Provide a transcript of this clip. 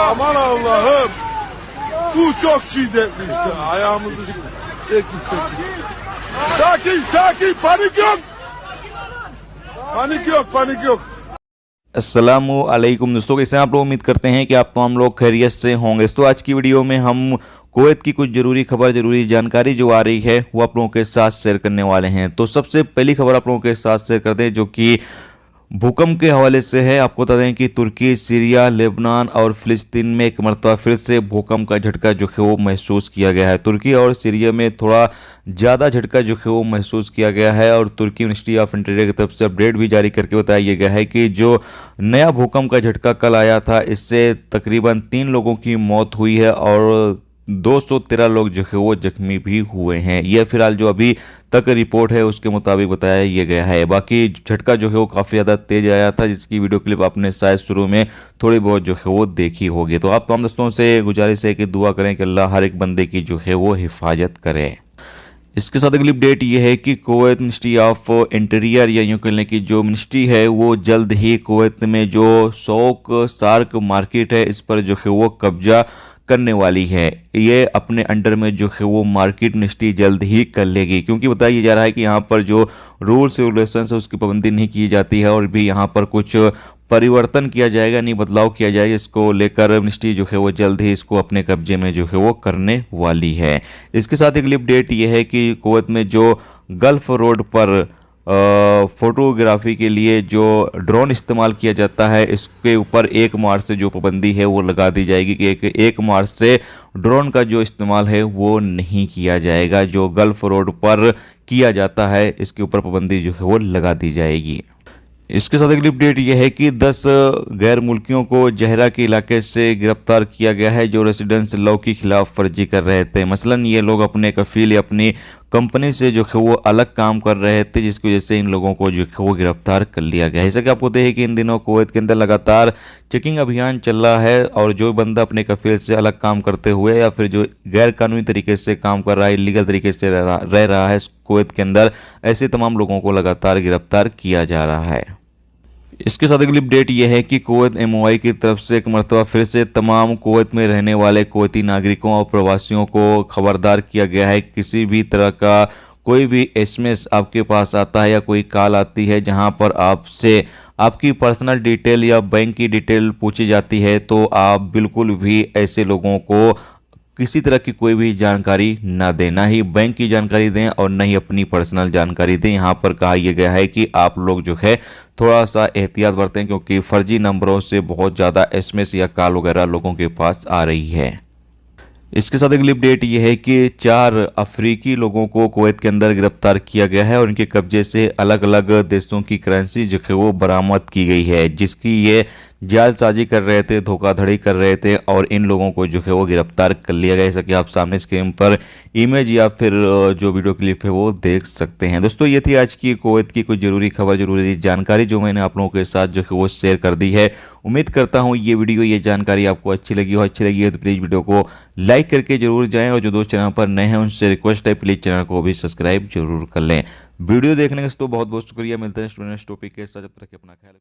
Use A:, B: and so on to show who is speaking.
A: Aman Allah'ım. Bu çok şiddetli. Ayağımızı çekin. Sakin, panik yok. पानी क्यों।
B: अस्सलामुअलैकुम दोस्तों, कैसे हैं आप लोग। उम्मीद करते हैं कि आप तमाम लोग खैरियत से होंगे। तो आज की वीडियो में हम कुवैत की कुछ ज़रूरी खबर, ज़रूरी जानकारी जो आ रही है वो आप लोगों के साथ शेयर करने वाले हैं। तो सबसे पहली खबर आप लोगों के साथ शेयर करते हैं जो कि भूकंप के हवाले से है। आपको बता दें कि तुर्की, सीरिया, लेबनान और फिलिस्तीन में एक मरतबा फिर से भूकंप का झटका जो है वो महसूस किया गया है। तुर्की और सीरिया में थोड़ा ज़्यादा झटका जो है वो महसूस किया गया है और तुर्की मिनिस्ट्री ऑफ इंटीरियर की तरफ से अपडेट भी जारी करके बताया गया है कि जो नया भूकंप का झटका कल आया था इससे तकरीबन 3 लोगों की मौत हुई है और 213 लोग जो है वो जख्मी भी हुए हैं। यह फिलहाल जो अभी तक रिपोर्ट है उसके मुताबिक बताया ये गया है। बाकी झटका जो है वो काफ़ी ज़्यादा तेज आया था जिसकी वीडियो क्लिप आपने शायद शुरू में थोड़ी बहुत जो है वो देखी होगी। तो आप तमाम दोस्तों से गुजारिश है कि दुआ करें कि अल्लाह हर एक बंदे की जो है वो हिफाजत करे। इसके साथ अगली अपडेट ये है कि कुवैत मिनिस्ट्री ऑफ इंटीरियर या यूँ कहने की जो मिनिस्ट्री है वो जल्द ही कुवैत में जो शौक सार्क मार्केट है इस पर जो है वो कब्जा करने वाली है। ये अपने अंडर में जो है वो मार्केट मिनिस्ट्री जल्द ही कर लेगी, क्योंकि बताया जा रहा है कि यहाँ पर जो रूल्स रेगुलेशंस है उसकी पाबंदी नहीं की जाती है और भी यहाँ पर कुछ परिवर्तन किया जाएगा, नहीं बदलाव किया जाएगा। इसको लेकर मिनिस्ट्री जो है वो जल्द ही इसको अपने कब्जे में जो है वो करने वाली है। इसके साथ अगली अपडेट ये है कि कुवैत में जो गल्फ रोड पर फोटोग्राफी के लिए जो ड्रोन इस्तेमाल किया जाता है इसके ऊपर 1 मार्च से जो पाबंदी है वो लगा दी जाएगी कि 1 मार्च से ड्रोन का जो इस्तेमाल है वो नहीं किया जाएगा। जो गल्फ रोड पर किया जाता है इसके ऊपर पाबंदी जो है वो लगा दी जाएगी। इसके साथ अगली अपडेट यह है कि 10 गैर मुल्कियों को जहरा के इलाके से गिरफ्तार किया गया है जो रेसिडेंस लॉ के खिलाफ फर्जी कर रहे थे। मसलन ये लोग अपने कफील या अपनी कंपनी से जो है वो अलग काम कर रहे थे जिसकी वजह से इन लोगों को जो है वो गिरफ्तार कर लिया गया है। जैसा कि आपको पता है कि इन दिनों कुवैत के अंदर लगातार चेकिंग अभियान चल रहा है और जो बंदा अपने कफील से अलग काम करते हुए या फिर जो गैर कानूनी तरीके से काम कर रहा है, इलीगल तरीके से रह रहा है कुवैत के अंदर, ऐसे तमाम लोगों को लगातार गिरफ्तार किया जा रहा है। इसके साथ अगली अपडेट यह है कि कुवैत MOI की तरफ से एक मरतबा फिर से तमाम कुवैत में रहने वाले कुवैती नागरिकों और प्रवासियों को खबरदार किया गया है। किसी भी तरह का कोई भी SMS आपके पास आता है या कोई कॉल आती है जहां पर आपसे आपकी पर्सनल डिटेल या बैंक की डिटेल पूछी जाती है तो आप बिल्कुल भी ऐसे लोगों को किसी तरह की कोई भी जानकारी ना दें, ना ही बैंक की जानकारी दें और न ही अपनी पर्सनल जानकारी दें। यहाँ पर कहा यह गया है कि आप लोग जो है थोड़ा सा एहतियात बरतें क्योंकि फर्जी नंबरों से बहुत ज़्यादा SMS या कॉल वगैरह लोगों के पास आ रही है। इसके साथ अगली अपडेट यह है कि 4 अफ्रीकी लोगों को कुवैत के अंदर गिरफ्तार किया गया है और उनके कब्जे से अलग अलग देशों की करेंसी जो है वो बरामद की गई है जिसकी ये जालसाजी कर रहे थे, धोखाधड़ी कर रहे थे और इन लोगों को जो है वो गिरफ्तार कर लिया गया। जैसा कि आप सामने स्क्रीन पर इमेज या फिर जो वीडियो क्लिप है वो देख सकते हैं। दोस्तों ये थी आज की कुवैत की कुछ ज़रूरी खबर, ज़रूरी जानकारी जो मैंने आप लोगों के साथ जो है वो शेयर कर दी है। उम्मीद करता हूँ ये वीडियो, ये जानकारी आपको अच्छी लगी हो। अच्छी लगी है तो प्लीज़ वीडियो को लाइक करके जरूर जाएँ और जो दोस्त चैनल पर नए हैं उनसे रिक्वेस्ट है प्लीज़ चैनल को भी सब्सक्राइब जरूर कर लें। वीडियो देखने का तो बहुत बहुत शुक्रिया। मिलते हैं नेक्स्ट टॉपिक के साथ, जब तक अपना ख्याल